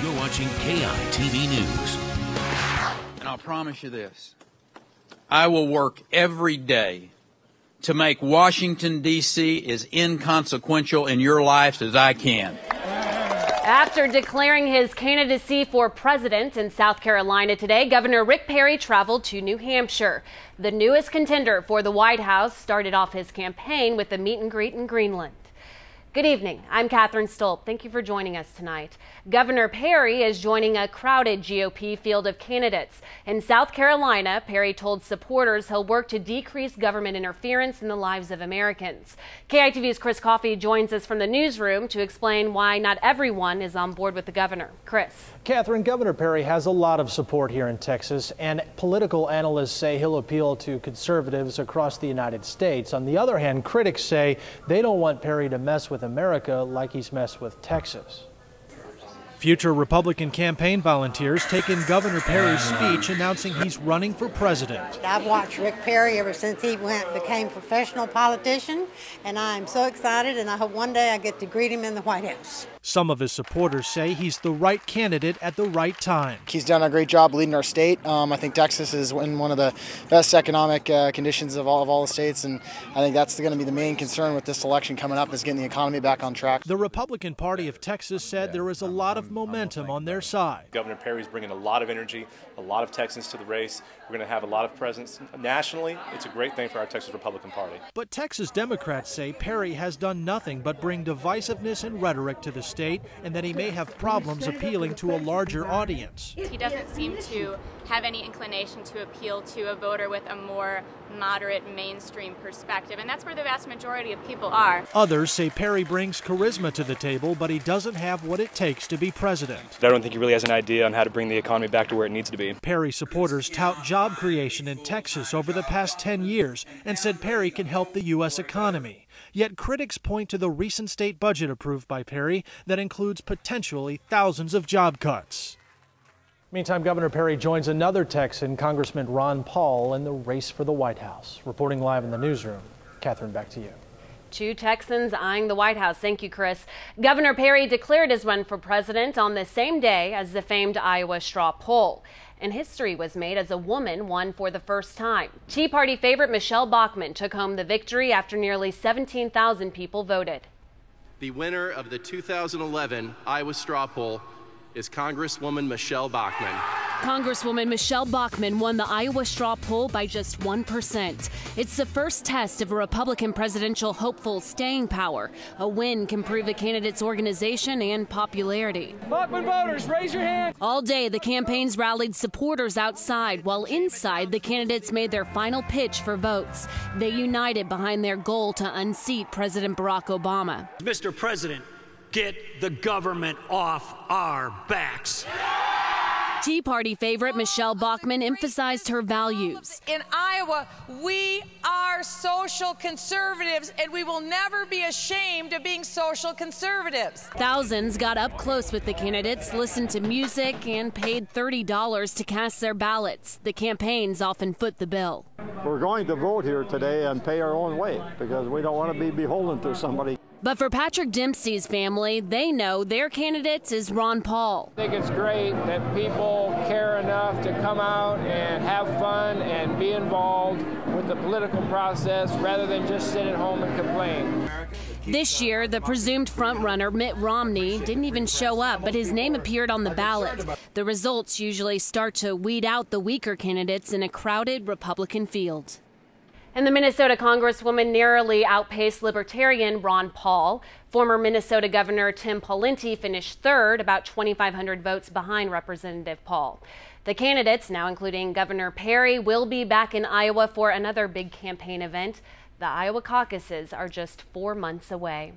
You're watching KITV News. And I'll promise you this. I will work every day to make Washington, D.C. as inconsequential in your lives as I can. After declaring his candidacy for president in South Carolina today, Governor Rick Perry traveled to New Hampshire. The newest contender for the White House started off his campaign with a meet and greet in Greenland. Good evening. I'm Catherine Stolp. Thank you for joining us tonight. Governor Perry is joining a crowded GOP field of candidates. In South Carolina, Perry told supporters he'll work to decrease government interference in the lives of Americans. KITV's Chris Coffey joins us from the newsroom to explain why not everyone is on board with the governor. Chris. Catherine, Governor Perry has a lot of support here in Texas, and political analysts say he'll appeal to conservatives across the United States. On the other hand, critics say they don't want Perry to mess with America like he's messed with Texas. Future Republican campaign volunteers take in Governor Perry's speech announcing he's running for president. I've watched Rick Perry ever since he became professional politician, and I'm so excited, and I hope one day I get to greet him in the White House. Some of his supporters say he's the right candidate at the right time. He's done a great job leading our state. I think Texas is in one of the best economic conditions of all the states, and I think that's going to be the main concern with this election coming up, is getting the economy back on track. The Republican Party of Texas said there is a lot of momentum on their side. Governor Perry's bringing a lot of energy, a lot of Texans to the race. We're going to have a lot of presence nationally. It's a great thing for our Texas Republican Party. But Texas Democrats say Perry has done nothing but bring divisiveness and rhetoric to the state, and that he may have problems appealing to a larger audience. He doesn't seem to have any inclination to appeal to a voter with a more moderate mainstream perspective, and that's where the vast majority of people are. Others say Perry brings charisma to the table, but he doesn't have what it takes to be president. I don't think he really has an idea on how to bring the economy back to where it needs to be. Perry supporters tout job creation in Texas over the past 10 years and said Perry can help the U.S. economy. Yet critics point to the recent state budget approved by Perry that includes potentially thousands of job cuts. Meantime, Governor Perry joins another Texan, Congressman Ron Paul, in the race for the White House. Reporting live in the newsroom, Catherine, back to you. Two Texans eyeing the White House. Thank you, Chris. Governor Perry declared his run for president on the same day as the famed Iowa straw poll. And history was made as a woman won for the first time. Tea Party favorite Michelle Bachmann took home the victory after nearly 17,000 people voted. The winner of the 2011 Iowa straw poll is Congresswoman Michelle Bachmann. Congresswoman Michelle Bachmann won the Iowa straw poll by just 1%. It's the first test of a Republican presidential hopeful's staying power. A win can prove a candidate's organization and popularity. Bachmann voters, raise your hand. All day, the campaigns rallied supporters outside, while inside, the candidates made their final pitch for votes. They united behind their goal to unseat President Barack Obama. Mr. President, get the government off our backs. Tea Party favorite Michelle Bachmann emphasized her values. In Iowa, we are social conservatives, and we will never be ashamed of being social conservatives. Thousands got up close with the candidates, listened to music, and paid $30 to cast their ballots. The campaigns often foot the bill. We're going to vote here today and pay our own way because we don't want to be beholden to somebody. But for Patrick Dempsey's family, they know their candidate is Ron Paul. I think it's great that people care enough to come out and have fun and be involved with the political process rather than just sit at home and complain. This year, the presumed frontrunner Mitt Romney didn't even show up, but his name appeared on the ballot. The results usually start to weed out the weaker candidates in a crowded Republican field. And the Minnesota Congresswoman narrowly outpaced Libertarian Ron Paul. Former Minnesota Governor Tim Pawlenty finished third, about 2,500 votes behind Representative Paul. The candidates, now including Governor Perry, will be back in Iowa for another big campaign event. The Iowa caucuses are just 4 months away.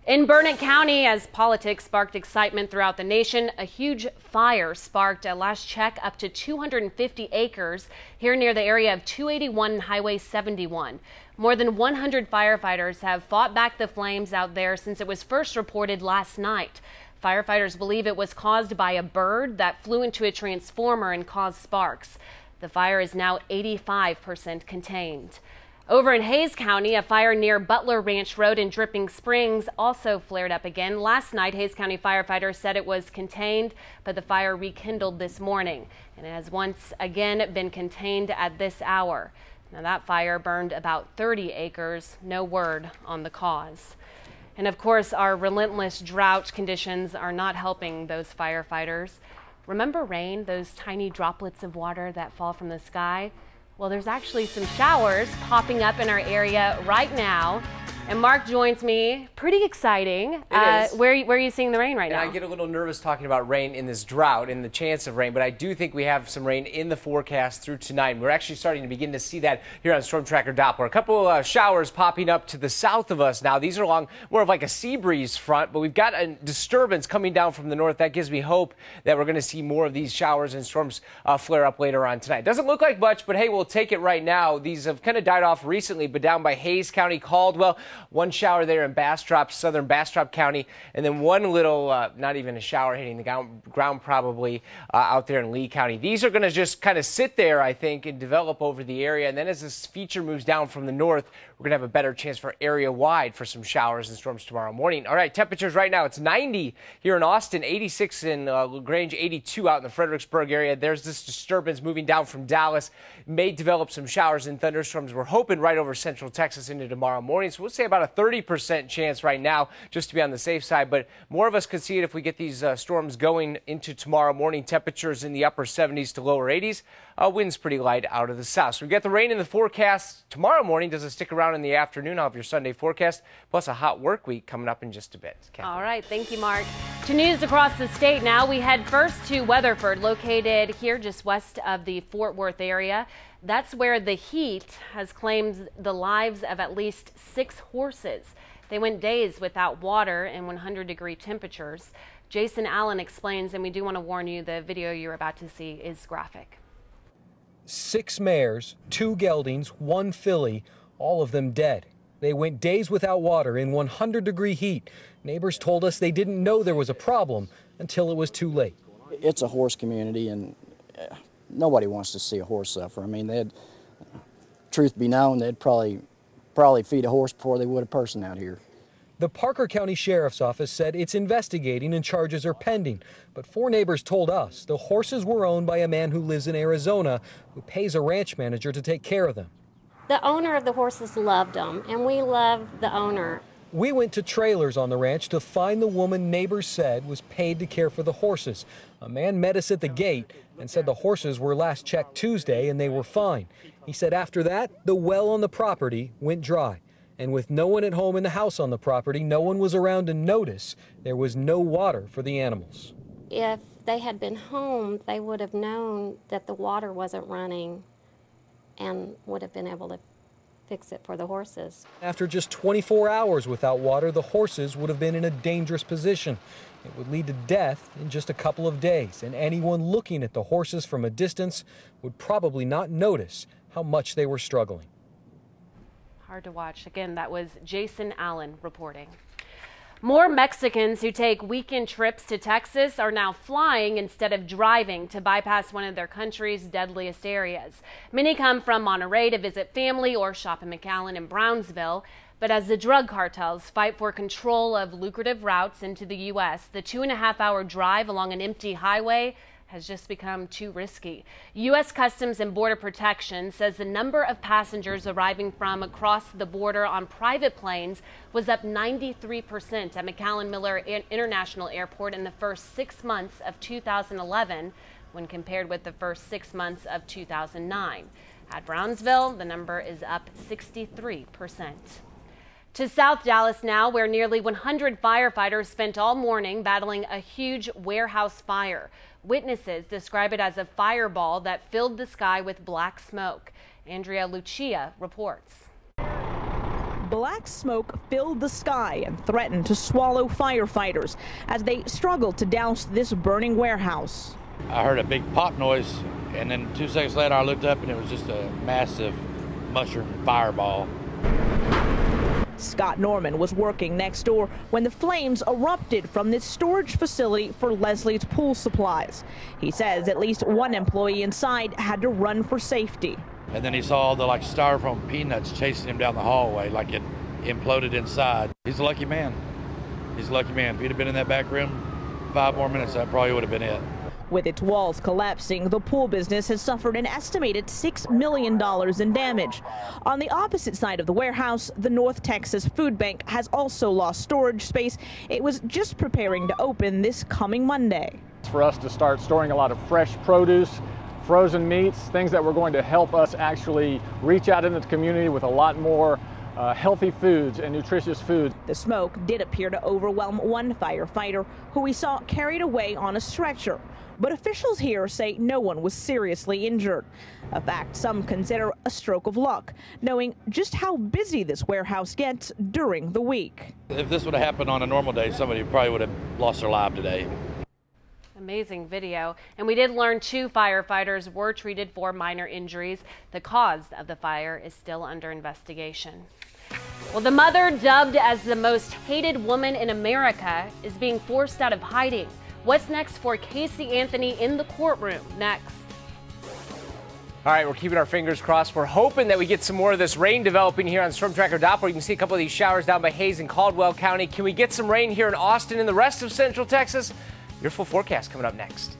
In Burnett County, as politics sparked excitement throughout the nation, a huge fire sparked at last check up to 250 acres here near the area of 281 and Highway 71. More than 100 firefighters have fought back the flames out there since it was first reported last night. Firefighters believe it was caused by a bird that flew into a transformer and caused sparks. The fire is now 85% contained. Over in Hays County, a fire near Butler Ranch Road in Dripping Springs also flared up again. Last night, Hays County firefighters said it was contained, but the fire rekindled this morning, and it has once again been contained at this hour. Now, that fire burned about 30 acres. No word on the cause. And of course, our relentless drought conditions are not helping those firefighters. Remember rain, those tiny droplets of water that fall from the sky? Well, there's actually some showers popping up in our area right now. And Mark joins me. Pretty exciting. It is. Where are you seeing the rain right now? I get a little nervous talking about rain in this drought and the chance of rain, but I do think we have some rain in the forecast through tonight. We're actually starting to begin to see that here on Storm Tracker Doppler. A couple of showers popping up to the south of us now. These are along more of like a sea breeze front, but we've got a disturbance coming down from the north. That gives me hope that we're going to see more of these showers and storms flare up later on tonight. Doesn't look like much, but hey, we'll take it right now. These have kind of died off recently, but down by Hays County, Caldwell, one shower there in Bastrop, southern Bastrop County, and then one little, not even a shower hitting the ground probably out there in Lee County. These are going to just kind of sit there, I think, and develop over the area. And then as this feature moves down from the north, we're going to have a better chance for area-wide for some showers and storms tomorrow morning. All right, temperatures right now, it's 90 here in Austin, 86 in LaGrange, 82 out in the Fredericksburg area. There's this disturbance moving down from Dallas. May develop some showers and thunderstorms. We're hoping right over central Texas into tomorrow morning. So we'll say about a 30% chance right now, just to be on the safe side. But more of us could see it if we get these storms going into tomorrow morning. Temperatures in the upper 70s to lower 80s. Winds pretty light out of the south. So we got the rain in the forecast tomorrow morning. Does it stick around in the afternoon? I'll have your Sunday forecast, plus a hot work week coming up in just a bit. Catherine. All right. Thank you, Mark. To news across the state now. We head first to Weatherford, located here just west of the Fort Worth area. That's where the heat has claimed the lives of at least 6 horses. They went days without water and 100-degree temperatures. Jason Allen explains, and we do want to warn you, the video you're about to see is graphic. 6 mares, 2 geldings, 1 filly, all of them dead. They went days without water in 100-degree heat. Neighbors told us they didn't know there was a problem until it was too late. It's a horse community, and nobody wants to see a horse suffer. I mean, truth be known, they'd probably feed a horse before they would a person out here. The Parker County Sheriff's Office said it's investigating and charges are pending. But 4 neighbors told us the horses were owned by a man who lives in Arizona who pays a ranch manager to take care of them. The owner of the horses loved them, and we love the owner. We went to trailers on the ranch to find the woman neighbors said was paid to care for the horses. A man met us at the gate and said the horses were last checked Tuesday and they were fine. He said after that, the well on the property went dry. And with no one at home in the house on the property, no one was around to notice there was no water for the animals. If they had been home, they would have known that the water wasn't running and would have been able to fix it for the horses. After just 24 hours without water, the horses would have been in a dangerous position. It would lead to death in just a couple of days, and anyone looking at the horses from a distance would probably not notice how much they were struggling. Hard to watch. Again, that was Jason Allen reporting. More Mexicans who take weekend trips to Texas are now flying instead of driving to bypass one of their country's deadliest areas. Many come from Monterrey to visit family or shop in McAllen and Brownsville. But as the drug cartels fight for control of lucrative routes into the U.S., the 2.5-hour drive along an empty highway has just become too risky. U.S. Customs and Border Protection says the number of passengers arriving from across the border on private planes was up 93% at McAllen Miller International Airport in the first 6 months of 2011 when compared with the first 6 months of 2009. At Brownsville, the number is up 63%. To South Dallas now, where nearly 100 firefighters spent all morning battling a huge warehouse fire. Witnesses describe it as a fireball that filled the sky with black smoke. Andrea Lucia reports. Black smoke filled the sky and threatened to swallow firefighters as they struggled to douse this burning warehouse. I heard a big pop noise, and then 2 seconds later I looked up and it was just a massive mushroom fireball. Scott Norman was working next door when the flames erupted from this storage facility for Leslie's Pool Supplies. He says at least one employee inside had to run for safety. And then he saw the styrofoam peanuts chasing him down the hallway like it imploded inside. He's a lucky man. He's a lucky man. If he'd have been in that back room 5 more minutes, that probably would have been it. With its walls collapsing, the pool business has suffered an estimated $6 million in damage. On the opposite side of the warehouse, the North Texas Food Bank has also lost storage space. It was just preparing to open this coming Monday. For us to start storing a lot of fresh produce, frozen meats, things that were going to help us actually reach out into the community with a lot more healthy foods and nutritious foods. The smoke did appear to overwhelm one firefighter who we saw carried away on a stretcher. But officials here say no one was seriously injured, a fact some consider a stroke of luck, knowing just how busy this warehouse gets during the week. If this would have happened on a normal day, somebody probably would have lost their life today. Amazing video. And we did learn 2 firefighters were treated for minor injuries. The cause of the fire is still under investigation. Well, the mother dubbed as the most hated woman in America is being forced out of hiding. What's next for Casey Anthony in the courtroom? Next. All right, we're keeping our fingers crossed. We're hoping that we get some more of this rain developing here on Storm Tracker Doppler. You can see a couple of these showers down by Hays and Caldwell County. Can we get some rain here in Austin and the rest of Central Texas? Your full forecast coming up next.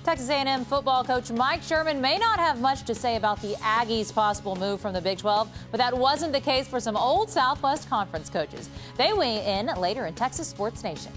Texas A&M football coach Mike Sherman may not have much to say about the Aggies' possible move from the Big 12, but that wasn't the case for some old Southwest Conference coaches. They weigh in later in Texas Sports Nation.